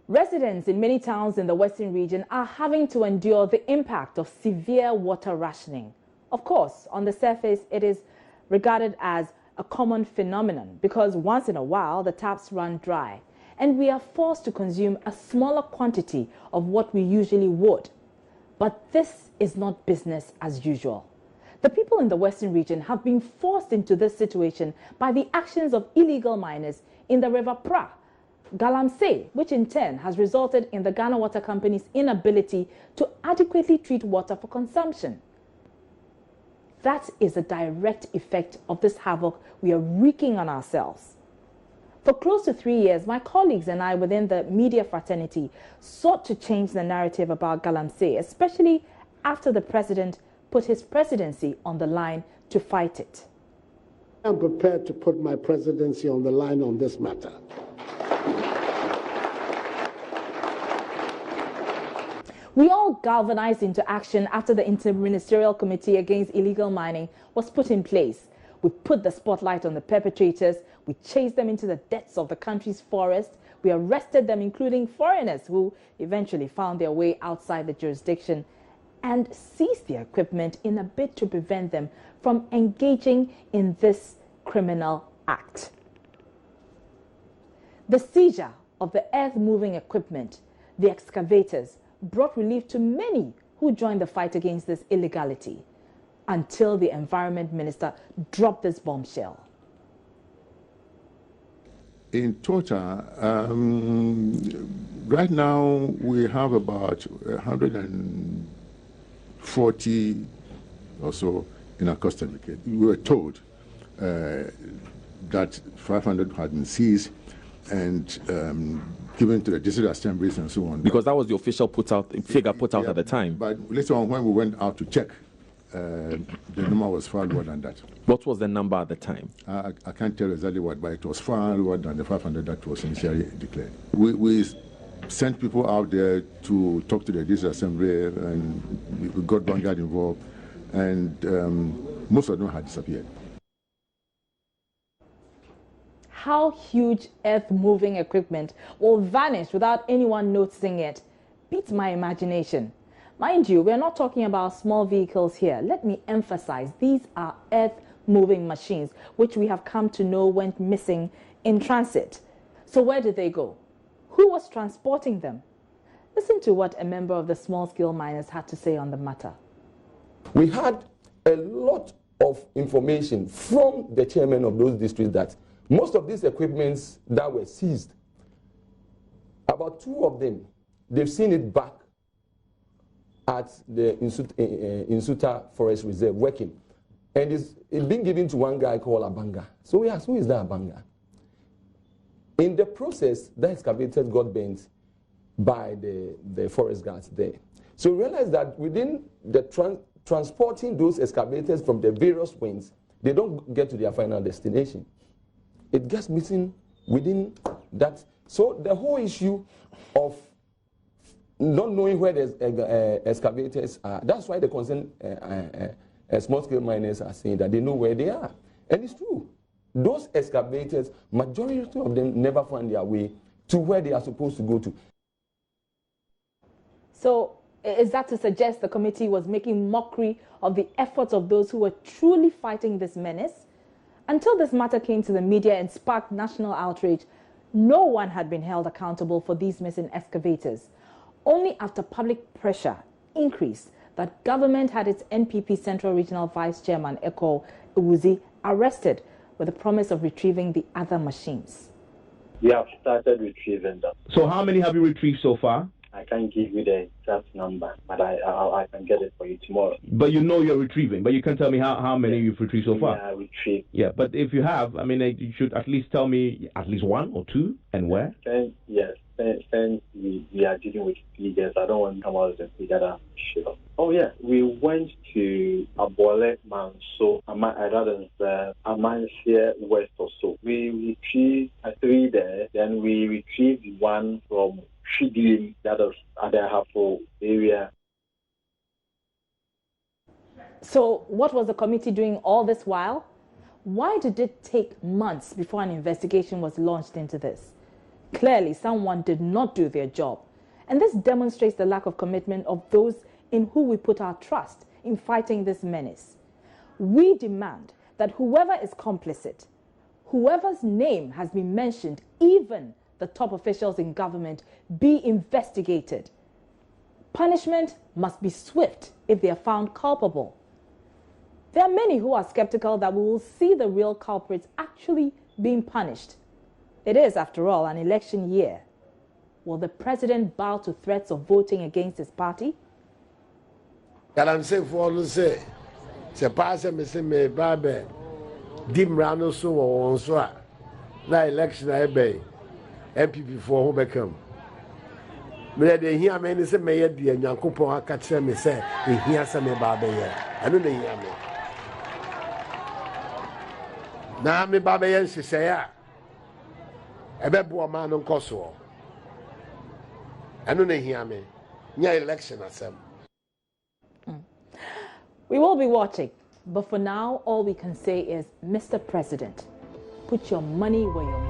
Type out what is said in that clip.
Residents in many towns in the Western region are having to endure the impact of severe water rationing. Of course, on the surface, it is regarded as a common phenomenon because once in a while the taps run dry and we are forced to consume a smaller quantity of what we usually would. But this is not business as usual. The people in the Western region have been forced into this situation by the actions of illegal miners in the River Pra, Galamsey, which in turn has resulted in the Ghana Water Company's inability to adequately treat water for consumption. That is a direct effect of this havoc we are wreaking on ourselves. For close to 3 years, my colleagues and I within the media fraternity sought to change the narrative about Galamsey, especially after the president put his presidency on the line to fight it. I'm prepared to put my presidency on the line on this matter. We all galvanized into action after the Interministerial Committee Against Illegal Mining was put in place. We put the spotlight on the perpetrators, we chased them into the depths of the country's forest, we arrested them, including foreigners who eventually found their way outside the jurisdiction, and seized their equipment in a bid to prevent them from engaging in this criminal act. The seizure of the earth-moving equipment, the excavators, brought relief to many who joined the fight against this illegality until the Environment Minister dropped this bombshell. In total, right now we have about 140 or so in our custody. We were told that 500 had been seized and given to the district assemblies and so on. Because that was the official figure put out at the time. But later on, when we went out to check, the number was far lower than that. What was the number at the time? I can't tell exactly what, but it was far lower than the 500 that was initially declared. We sent people out there to talk to the district assembly, and we got Vanguard involved, and most of them had disappeared. How huge earth-moving equipment will vanish without anyone noticing it beats my imagination. Mind you, we're not talking about small vehicles here. Let me emphasize, these are earth-moving machines, which we have come to know went missing in transit. So where did they go? Who was transporting them? Listen to what a member of the small-scale miners had to say on the matter. We had a lot of information from the chairman of those districts that most of these equipments that were seized, about 2 of them, they've seen it back at the Insuta Forest Reserve working. And it's been given to one guy called Abanga. So we asked, who is that Abanga? In the process, that excavator got bent by the forest guards there. So we realized that within the transporting those excavators from the various wings, they don't get to their final destination. It gets missing within that. So the whole issue of not knowing where the excavators are, that's why the concerned small-scale miners are saying that they know where they are. And it's true. Those excavators, majority of them never find their way to where they are supposed to go to. So is that to suggest the committee was making mockery of the efforts of those who were truly fighting this menace? Until this matter came to the media and sparked national outrage, no one had been held accountable for these missing excavators. Only after public pressure increased that government had its NPP Central Regional Vice Chairman, Eko Iwuzi, arrested with the promise of retrieving the other machines. We have started retrieving them. So how many have you retrieved so far? I can't give you the exact number, but I can get it for you tomorrow. But you know you're retrieving, but you can tell me how many you've retrieved so far? Yeah, retrieved. Yeah, but if you have, I mean, you should at least tell me at least 1 or 2 and where? Yes, since we are dealing with figures, I don't want to come out with a figure that I'm sure. Oh yeah, we went to Abole Manso, Amansia West or so. We retrieved 3 there, then we retrieved 1 from Shidim, that is Adahafo area. So what was the committee doing all this while? Why did it take months before an investigation was launched into this? Clearly, someone did not do their job. And this demonstrates the lack of commitment of those in who we put our trust in fighting this menace. We demand that whoever is complicit, whoever's name has been mentioned, even the top officials in government, be investigated. Punishment must be swift if they are found culpable. There are many who are skeptical that we will see the real culprits actually being punished. It is, after all, an election year. Will the president bow to threats of voting against his party? MPP for who become. Me dey hear me say me dey Nyankopon aka kire me say e hia say me ba be ye. Anu na hia me. Na me ba be ye nhese ya. Ebe bo ma no nkoso. Anu na hia me. Nya election asem. We will be watching, but for now all we can say is, Mr. President, put your money where your